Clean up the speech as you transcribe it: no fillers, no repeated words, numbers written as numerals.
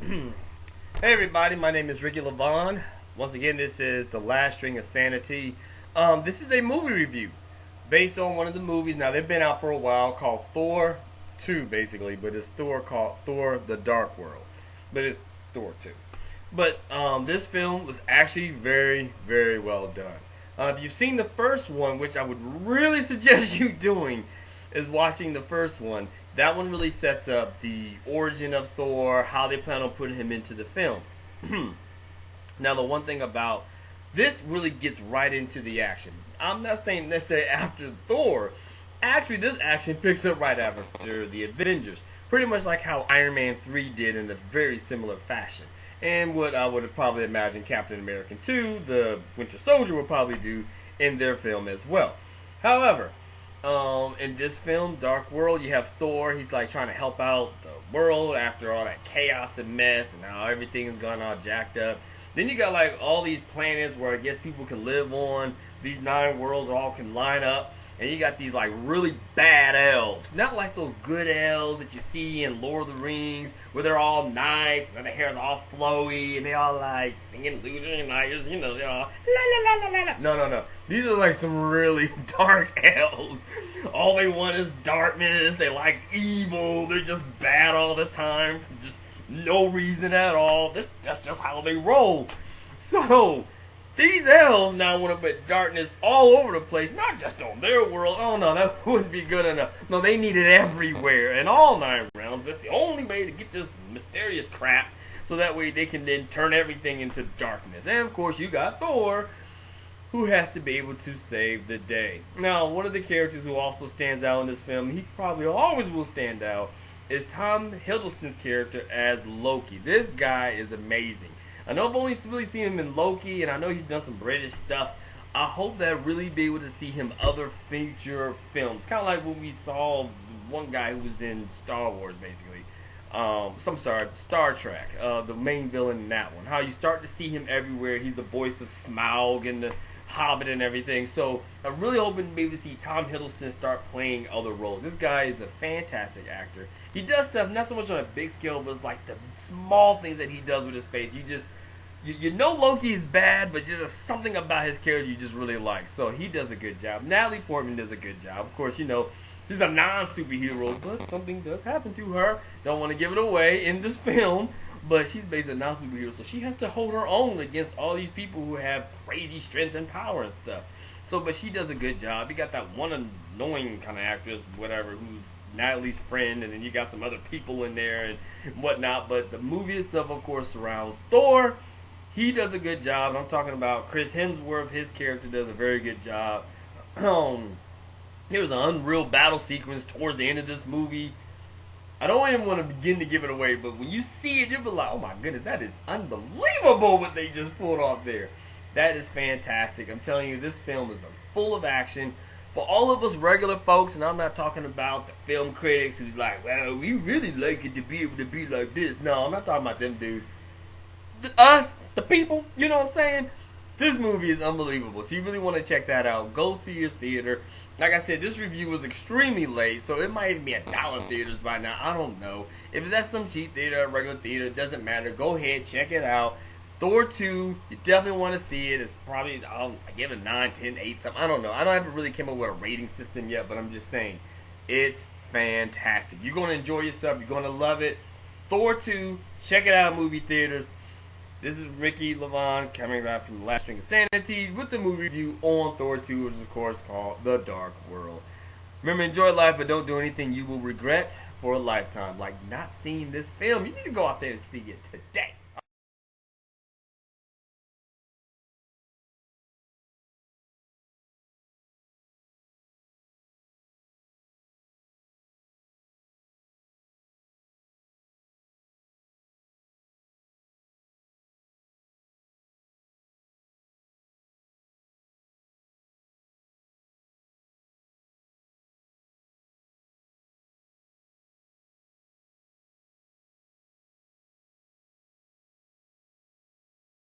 Hey everybody, my name is Ricky Levon. Once again, this is the last string of Sanity. This is a movie review based on one of the movies. Now they've been out for a while, called Thor 2, basically, but it's Thor called Thor: The Dark World, but it's Thor 2. But this film was actually very, very well done. If you've seen the first one, which I would really suggest you doing, is watching the first one. That one really sets up the origin of Thor, how they plan on putting him into the film. Now, the one thing about this really gets right into the action. I'm not saying necessarily after Thor. Actually, this action picks up right after the Avengers. Pretty much like how Iron Man 3 did in a very similar fashion. And what I would probably imagine Captain America 2, the Winter Soldier, would probably do in their film as well. However, in this film, Dark World, you have Thor. He's like trying to help out the world after all that chaos and mess and how everything is gone all jacked up. Then you got like all these planets where I guess people can live on. These 9 worlds all can line up. And you got these like really bad elves. Not like those good elves that you see in Lord of the Rings where they're all nice and their hair's all flowy and they all like singing losers and liars, you know, they're all la la la la la. No, no, no. These are like some really dark elves. All they want is darkness. They like evil. They're just bad all the time. Just no reason at all. That's just how they roll. So these elves now want to put darkness all over the place, not just on their world. Oh no, that wouldn't be good enough. No, they need it everywhere, in all 9 realms. That's the only way to get this mysterious crap, so that way they can then turn everything into darkness. And of course, you got Thor, who has to be able to save the day. Now, one of the characters who also stands out in this film, he probably always will stand out, is Tom Hiddleston's character as Loki. This guy is amazing. I know I've only really seen him in Loki, and I know he's done some British stuff. I hope that I'll really be able to see him other feature films. Kind of like when we saw one guy who was in Star Wars, basically. Star Trek, the main villain in that one. How you start to see him everywhere. He's the voice of Smaug and the Hobbit and everything. So I'm really hoping to be able to see Tom Hiddleston start playing other roles. This guy is a fantastic actor. He does stuff not so much on a big scale, but it's like the small things that he does with his face. You know Loki is bad, but just something about his character you just really like. So he does a good job. Natalie Portman does a good job. Of course, you know, she's a non-superhero, but something does happen to her. Don't want to give it away in this film, but she's basically a non-superhero, so she has to hold her own against all these people who have crazy strength and power and stuff. So, but she does a good job. You got that one annoying kind of actress, whatever, who's Natalie's friend, and then you got some other people in there and whatnot. But the movie itself, of course, surrounds Thor. He does a good job. I'm talking about Chris Hemsworth. His character does a very good job. There was an unreal battle sequence towards the end of this movie. I don't even want to begin to give it away, but when you see it, you'll be like, oh my goodness, that is unbelievable what they just pulled off there. That is fantastic. I'm telling you, this film is full of action. For all of us regular folks, and I'm not talking about the film critics who's like, well, we really like it to be able to be like this. No, I'm not talking about them dudes. Us, the people, you know what I'm saying? This movie is unbelievable. So you really want to check that out. Go to your theater. Like I said, this review was extremely late, so it might even be $1 theaters by now. I don't know. If it's at some cheap theater, a regular theater, it doesn't matter. Go ahead, check it out. Thor 2, you definitely want to see it. It's probably, I give it 9, 10, 8, something. I don't know. I haven't really come up with a rating system yet, but I'm just saying, it's fantastic. You're going to enjoy yourself. You're going to love it. Thor 2, check it out in movie theaters. This is Ricky Levon coming back from the last string of Sanity with the movie review on Thor 2, which is of course called The Dark World. Remember, enjoy life, but don't do anything you will regret for a lifetime, like not seeing this film. You need to go out there and see it today.